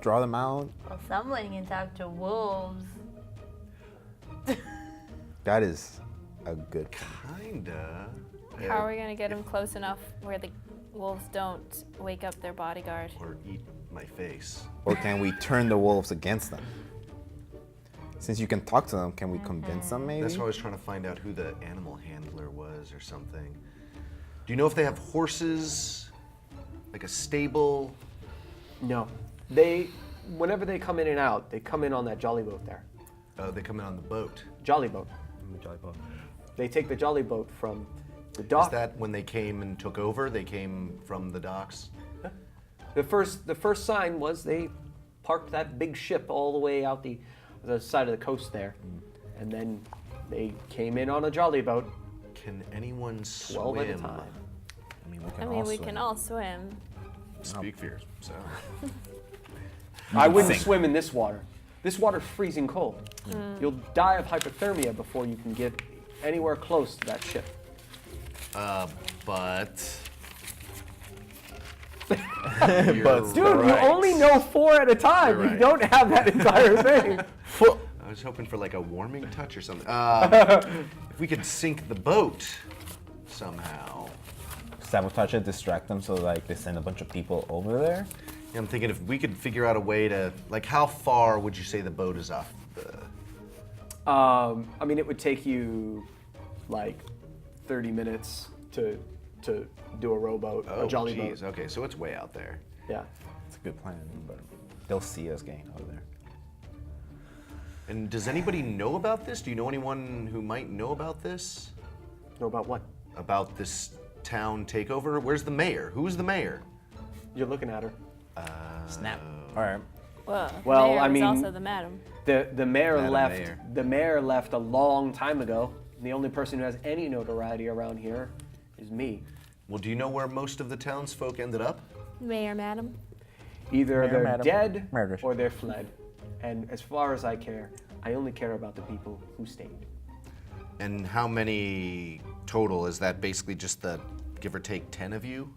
draw them out. Well, someone can talk to wolves. That is a good. Kinda. How are we gonna get him close enough where the wolves don't wake up their bodyguard? Or eat my face. Or can we turn the wolves against them? Since you can talk to them, can we convince them maybe? That's why I was trying to find out who the animal handler was or something. Do you know if they have horses? Like a stable? No, whenever they come in and out, they come in on that jolly boat there. They come in on the boat. Jolly boat. They take the jolly boat from the dock. Is that when they came and took over? They came from the docks? The first sign was they parked that big ship all the way out the side of the coast there, and then they came in on a jolly boat, Can anyone 12 at a swim? time. I mean, We can all swim. Speak fierce. So. I wouldn't Sink. swim in this water. This water's freezing cold. You'll die of hypothermia before you can get anywhere close to that ship. But. But- Dude, you only know 4 at a time. You're You right. don't have that entire thing. I was hoping for like a warming touch or something. If we could sink the boat somehow. Sabotage it, distract them, so like they send a bunch of people over there. I'm thinking if we could figure out a way to, like, how far would you say the boat is off? I mean, it would take you like 30 minutes to do a rowboat, a jolly boat. Okay, so it's way out there. Yeah. It's a good plan, but they'll see us getting over there. And does anybody know about this? Do you know anyone who might know about this? Know about what? About this town takeover? Where's the mayor? Who's the mayor? You're looking at her. Snap. All right. Well, Mayor I was mean, also the madam. The mayor Madam left. Mayor. The mayor left a long time ago. The only person who has any notoriety around here is me. Well, do you know where most of the townsfolk ended up? Mayor, madam. Either Mayor, they're madam. dead Murdered. or they're fled. And as far as I care, I only care about the people who stayed. And how many total? Is that basically just the give or take 10 of you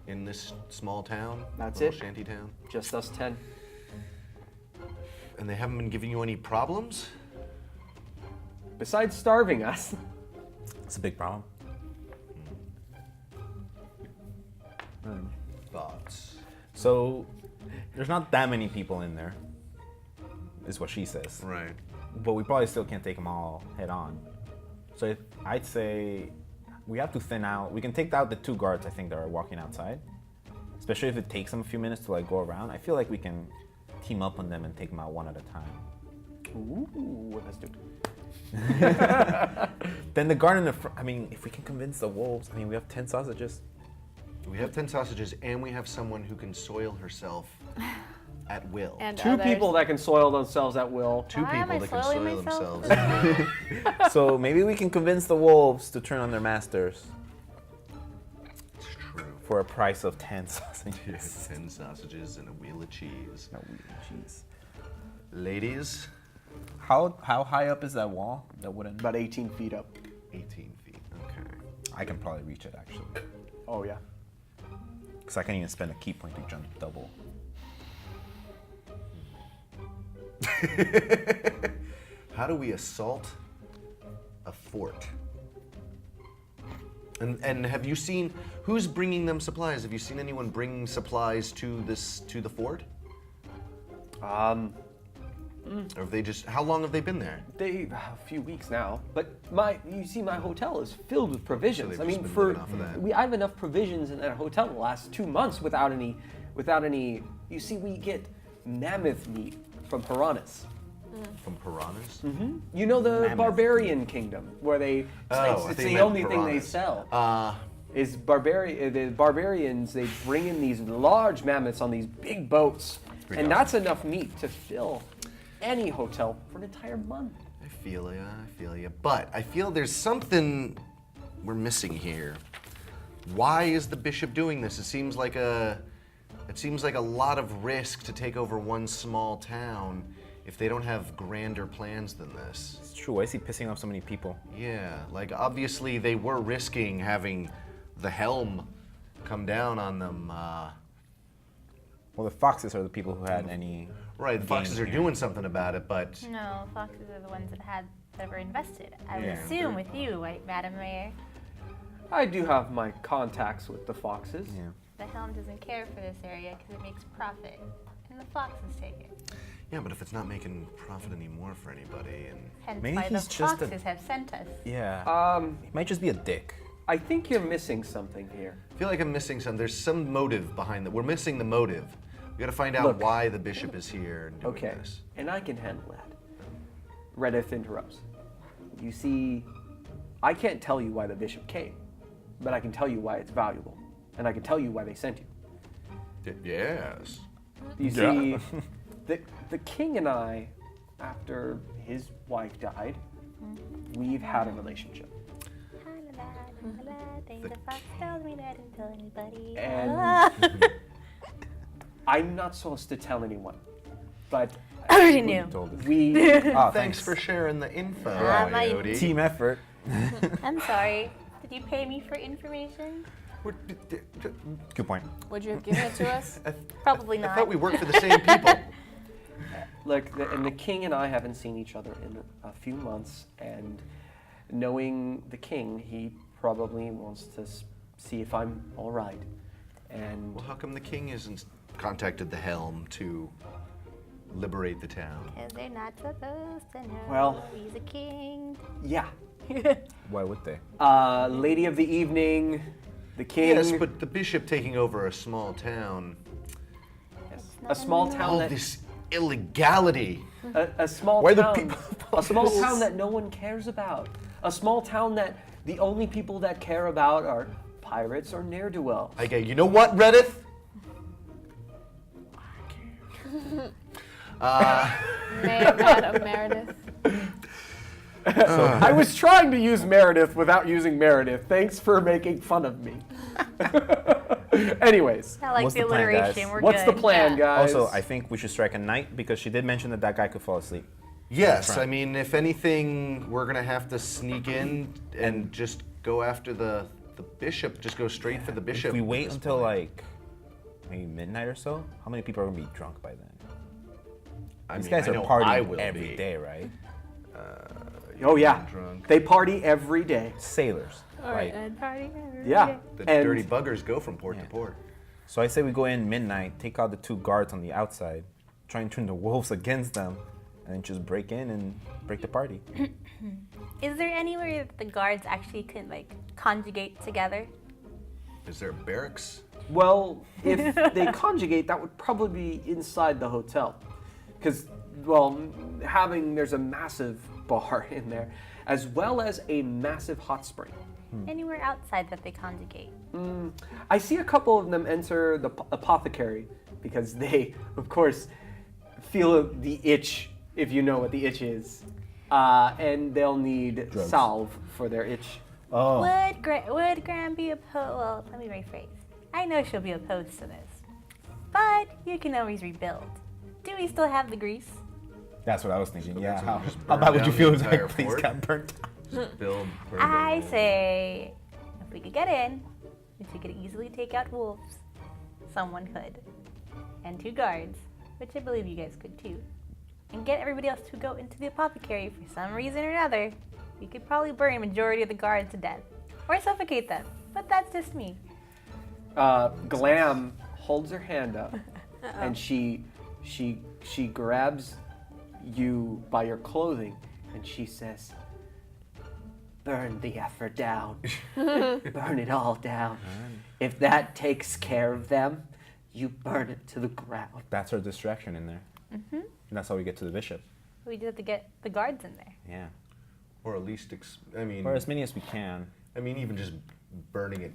in this small town? That's little it. Shanty town? Just us 10. And they haven't been giving you any problems? Besides starving us. It's a big problem. Thoughts? So, there's not that many people in there, is what she says. Right. But we probably still can't take them all head on. So I'd say we have to thin out. We can take out the 2 guards, I think, that are walking outside. Especially if it takes them a few minutes to like go around. I feel like we can team up on them and take them out one at a time. Ooh, let's do it. Then the guard in the front, I mean, if we can convince the wolves, I mean, we have 10 sausages. We have 10 sausages, and we have someone who can soil herself at will. And 2 others. people that can soil themselves at will. 2 Why am people I that can soiling soil myself? themselves. So maybe we can convince the wolves to turn on their masters It's true. for a price of 10 sausages. Yes, 10 sausages and a wheel of cheese. No, jeez. Ladies, How high up is that wall? That wooden? About 18 feet up. 18 feet. Okay. I can probably reach it actually, Oh, yeah. because I can even spend a key point to jump double. How do we assault a fort? And have you seen who's bringing them supplies? Have you seen anyone bring supplies to the fort? Or have they just? How long have they been there? A few weeks now, but you see, my hotel is filled with provisions. they've I just mean, been living off of that. I have enough provisions in that hotel the last 2 months without any. You see, we get mammoth meat from Piranhas. From piranhas? You know the Mammoth barbarian kingdom where they. Oh, I it's think you the meant only thing they piranhas. sell. Is the barbarians? They bring in these large mammoths on these big boats, Pretty and awesome. that's enough meat to fill any hotel for an entire month. I feel ya. But I feel there's something we're missing here. Why is the bishop doing this? It seems like a lot of risk to take over one small town if they don't have grander plans than this. It's true. Why is he pissing off so many people? Yeah, like obviously they were risking having the helm come down on them. Well, the foxes are the people who had any. Right, the foxes gain are here. doing something about it, but No, foxes are the ones that were invested. I would Yeah. assume with you, right, Madam Mayor? I do have my contacts with the foxes. Yeah. The helm doesn't care for this area because it makes profit, and the foxes take it. yeah, but if it's not making profit anymore for anybody, and Hence Maybe why the he's just a- foxes have sent us. Yeah. He might just be a dick. I think you're missing something here. I feel like I'm missing some. There's some motive behind that. We're missing the motive. We got to find out Look. why the bishop is here and doing Okay, this. and I can handle that. Redith interrupts. You see, I can't tell you why the bishop came, but I can tell you why it's valuable, and I can tell you why they sent you. Yes. You Yeah. see, the king and I, after his wife died, we've had a relationship. The fox tells me that I didn't tell anybody. And I'm not supposed to tell anyone, but I already knew. Told us. we Oh, Thanks for sharing the info, my Coyote. Team effort. I'm sorry. Did you pay me for information? Good point. Would you have given it to us? Probably I not. thought we worked for the same people. Look, and the king and I haven't seen each other in a few months, and knowing the king, he probably wants to see if I'm all right. And Well, how come the king isn't contacted the helm to liberate the town. Because they're not supposed to know Well- he's a king. Yeah. Why would they? Lady of the evening, the king. Yes, but the bishop taking over a small town. A small town All that this illegality. a small Why the town, people a small town that no one cares about. A small town that the only people that care about are pirates or ne'er-do-wells. Okay, you know what, Reddit? Madam Meredith. I was trying to use Meredith without using Meredith. Thanks for making fun of me. Anyways, I like What's the the plan, guys? alliteration. We're what's good. the plan, guys? Also, I think we should strike a night because she did mention that guy could fall asleep. Yes, Right. I mean, if anything, we're gonna have to sneak in and just go after the bishop. Just go straight for the bishop. If we at wait this until point. like maybe midnight or so, how many people are gonna be drunk by then? These mean, guys I are know I partying will every be. day, right? Oh yeah, drunk. they party every day. Sailors. Right. Good party every Yeah, day. The and dirty buggers go from port to Yeah. port. So I say we go in midnight, take out the 2 guards on the outside, try and turn the wolves against them, and then just break in and break the party. Is there anywhere that the guards actually could like conjugate together? Is there barracks? well, if they conjugate, that would probably be inside the hotel, because there's a massive bar in there, as well as a massive hot spring. Anywhere outside that they conjugate? I see a couple of them enter the apothecary because they, of course, feel the itch, if you know what the itch is, and they'll need Drugs. salve for their itch. Oh. Would Graham be opposed? Well, let me rephrase. I know she'll be opposed to this, but you can always rebuild. Do we still have the grease? That's what I was thinking. Yeah. so How, we just how burn bad would down you the feel if entire that place fort? got burnt? Just build. burn I down. say, if we could get in, if we could easily take out wolves, someone could, and 2 guards, which I believe you guys could too, and get everybody else to go into the apothecary for some reason or another, we could probably burn a majority of the guards to death, or suffocate them. But that's just me. Glam holds her hand up, and she grabs you by your clothing, and she says, "Burn the effort down. Burn it all down. If that takes care of them, you burn it to the ground." That's our distraction in there. And that's how we get to the bishop. We just have to get the guards in there. Yeah. Or at least, Or as many as we can. even just burning it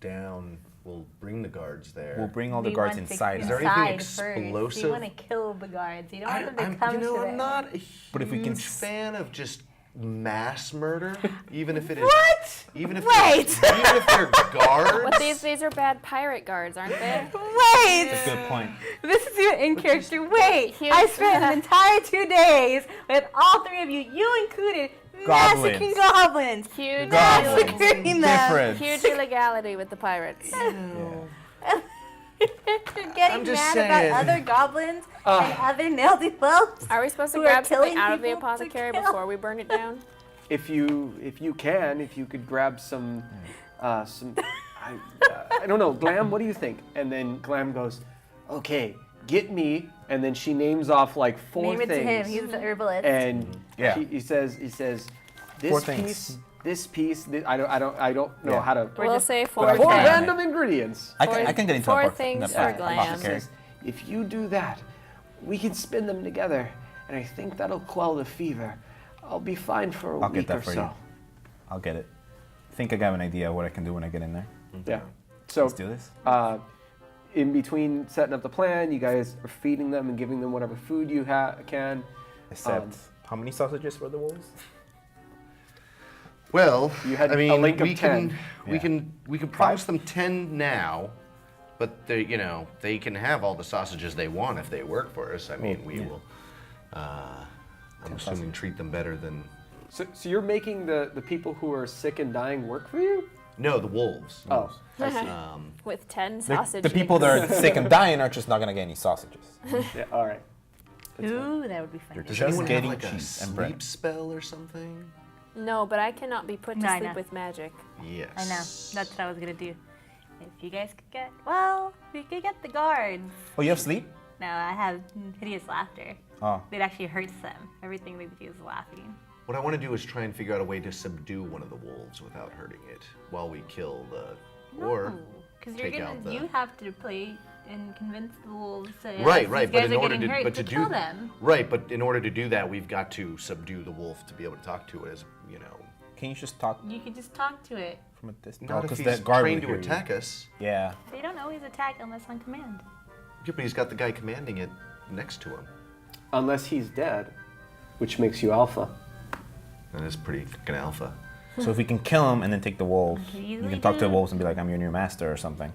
down will bring the guards there. We'll bring all the We guards want to inside. Is there anything inside first. explosive? You want to kill the guards. You don't want them to come to I'm it. not a But if we can huge fan of just mass murder, even if it is. What? Even if Wait. even if they're guards. But these are bad pirate guards, aren't they? Wait! That's a good point. This is your in character. Wait! Huge- I spent an entire 2 days with all 3 of you, you included, massacring goblins. Huge, Massacring them. Different. huge illegality with the pirates. You're getting I'm just mad saying. about other goblins and other nailed wolves. Are we supposed to Who are grab something killing out of the people to apothecary kill. before we burn it down? If you could grab some I don't know, Glam, what do you think? And then Glam goes, "Okay, get me," and then she names off like 4 Name it to him. things. He's the herbalist. And Yeah. he says, 4 this things. piece, this piece, I don't know Yeah. how to. We'll just- say Four 4 things. random ingredients. I can get into Four a things the for apothecary. Glam. She apothecary. says, if you do that, we can spin them together, and I think that'll quell the fever. I'll be fine for a I'll get week that or for so. you. I'll get it. I think I got an idea of what I can do when I get in there. Yeah. So Let's do this. in between setting up the plan, you guys are feeding them and giving them whatever food you can. Except, how many sausages for the wolves? Well, You had I mean, a link of we 10. we can promise them 10 now, but they they can have all the sausages they want if they work for us. I mean, we will. I'm assuming treat them better than. So you're making the people who are sick and dying work for you? No, the wolves. Oh, I see. With 10 The, sausage the people that are sick and dying are just not gonna get any sausages. Yeah, all right. Ooh, that would be fun. You're Does just anyone getting have like a cheese and bread. sleep spell or something? No, but I cannot be put to No, I sleep know. with magic. Yes. I know. That's what I was gonna do. If you guys could get, well, we could get the guards. Oh, you have sleep? No, I have hideous laughter. Oh. It actually hurts them. Everything they do is laughing. What I want to do is try and figure out a way to subdue one of the wolves without hurting it while we kill the, or Because you're take gonna, out the. you have to play and convince the wolves. Right, these right. guys But in are order getting to, hurt, but to kill do, them. right. But in order to do that, we've got to subdue the wolf to be able to talk to it. As you know, Can you just talk You could just talk to it. from a distance? not if 'cause he's that guard trained would to hear you. attack us. Yeah. They don't always attack unless on command. Yeah, but he's got the guy commanding it next to him. Unless he's dead, which makes you alpha. That is pretty fucking alpha. So if we can kill him and then take the wolves, could we easily can talk do to the it. wolves and be like, I'm your new master or something.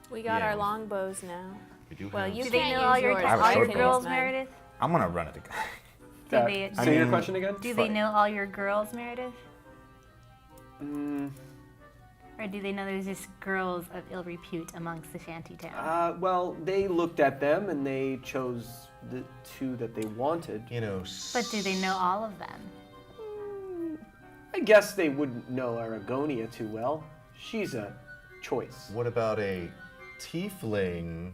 We got Yeah. our longbows now. We do Well, have. you Do they can't know all use your, yours. I have a all your short girls, bow. Mine. Meredith? I'm gonna run at the guy. they- Say your mean- question again? Do they know all your girls, Meredith? Mm, Or do they know there's just girls of ill repute amongst the shanty town? well, they looked at them and they chose the two that they wanted. You know. But do they know all of them? I guess they wouldn't know Aragonia too well. She's a choice. What about a tiefling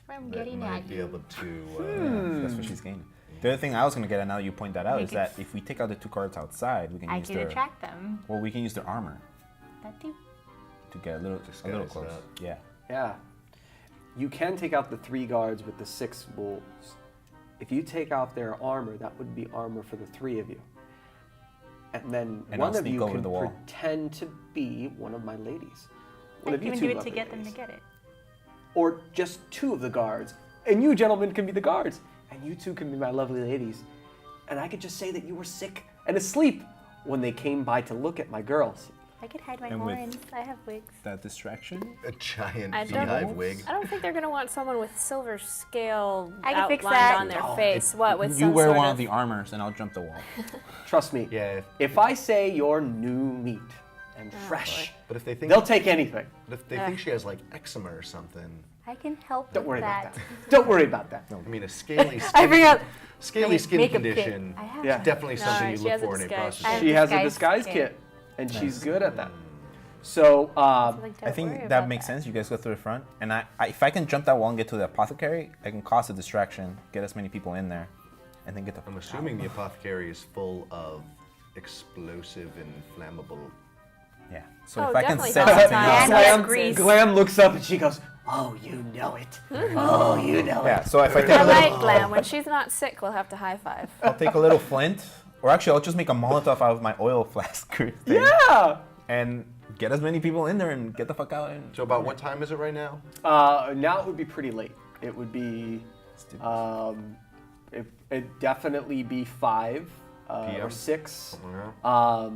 I'm that getting might at be you. able to? That's what she's gaining. The other thing I was gonna get at now that you point that out Make is that it- if we take out the two cards outside, we can I use could their attract them. well, we can use their armor That too. to get a little Disguise close. that. Yeah. Yeah. You can take out the 3 guards with the 6 wolves. If you take out their armor, that would be armor for the 3 of you. And then And one I'll of sneak you over can the wall. pretend to be one of my ladies. I One of can you even two do it to lovely get them to ladies. get it. Or just 2 of the guards. And you gentlemen can be the guards. And you two can be my lovely ladies. And I could just say that you were sick and asleep when they came by to look at my girls. I could hide my And with- horns. I have wigs. That distraction. A giant I don't- beehive wig. I don't think they're gonna want someone with silver scale I can fix outlined that. on their Oh, face. What with You some wear sort one of of the armors and I'll jump the wall. Trust me. Yeah, If I say you're new meat and Oh, fresh, but if they think they'll take anything. but if they think she has like eczema or something, I can help Don't with worry that. about that. Don't worry about that. I mean, a scaly I bring out scaly my skin makeup kit. condition I have Yeah. definitely No, something you she look has a for in a disguise. prostitute. I have She has a disguise disguise kit. kit, and she's good at that. So, I Don't worry think that about makes sense. You guys go through the front, and if I can jump that wall and get to the apothecary, I can cause a distraction, get as many people in there, and then get the. I'm assuming the apothecary is full of explosive and flammable. Yeah. So Oh, if I can definitely set not. something And up. with Glam, grease. Glam looks up and she goes, "Oh, you know it. Oh, you know Yeah. it." So if I take I a little, like Glam. When she's not sick, we'll have to high five. I'll take a little flint, or actually, I'll just make a Molotov out of my oil flask thing, Yeah. and get as many people in there and get the fuck out. And So about what time is it right now? Now it would be pretty late. It would be, it'd definitely be 5 or PM? 6. Yeah.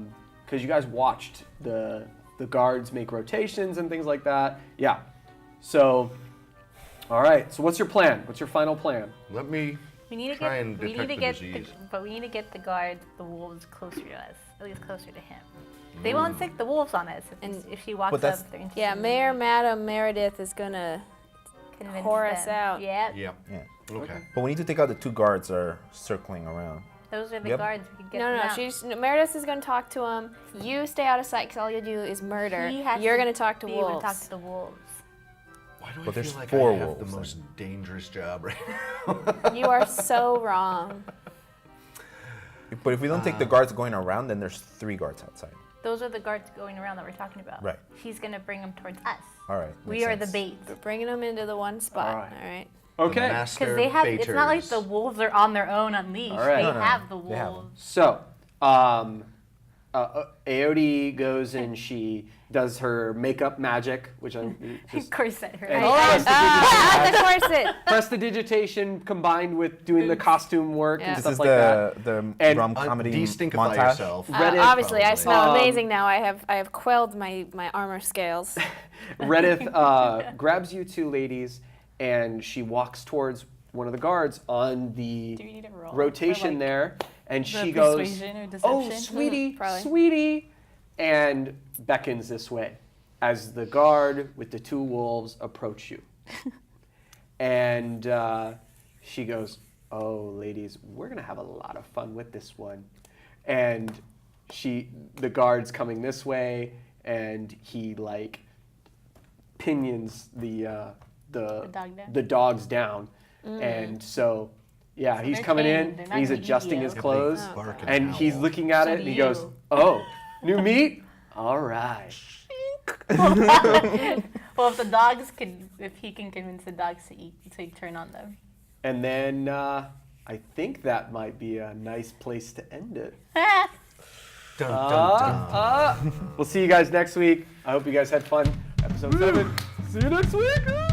Because you guys watched the guards make rotations and things like that. Yeah. So, all right. So what's your plan? What's your final plan? Let me We need to try get. and We need detect to the get. disease. But we need to get the guards, the wolves, closer to us. At least closer to him. They won't stick the wolves on us if she walks But that's- up. They're interested Yeah, in Mayor Madam Meredith is gonna convince whore us them. out. Yeah. Yeah. yeah. Okay. But we need to take out the 2 guards that are circling around. Those are the Yep. guards. We could get No, them no, out. she's Meredith is gonna talk to him. You stay out of sight because all you do is murder. He has You're to gonna talk to be able wolves. talk to the wolves. Why do I But there's feel like 4 I have wolves, the then. most dangerous job right now? You are so wrong. But if we don't take the guards going around, then there's 3 guards outside. Those are the guards going around that we're talking about. Right. She's gonna bring them towards us. All right. We makes are the sense. bait. We're bringing them into the one spot. All right. All right. Okay. Because they have. It's not like the wolves are on their own unleashed. All right. They No, no, have the they have them. wolves. So, Aote goes and she does her makeup magic, which I'm just Corset her. And- eyes. Ah, the corset. prestidigitation combined with doing the costume work Yeah. and This stuff is like that. the And rom comedy De-stinkify montage. yourself. Reddit, Obviously, I probably. smell Um, amazing now. I have quelled my armor scales. Reddith grabs you 2 ladies and she walks towards one of the guards on the Do we need to roll rotation for, like, there, and she the goes, persuasion or "Oh, deception?" sweetie, Probably. sweetie," and beckons this way as the guard with the 2 wolves approach you. And she goes, "Oh, ladies, we're gonna have a lot of fun with this one." And the guard's coming this way, and he like pinions the dog down. the dogs down, and so yeah, he's they're coming tamed. in, They're and not he's gonna eat adjusting you. his clothes, Bark and howl. he's looking at it, do and he goes, you. "Oh, new meat? All right." Well, if he can convince the dogs to eat, to turn on them. And then I think that might be a nice place to end it. Dun, dun, dun. We'll see you guys next week. I hope you guys had fun. Episode 7. See you next week.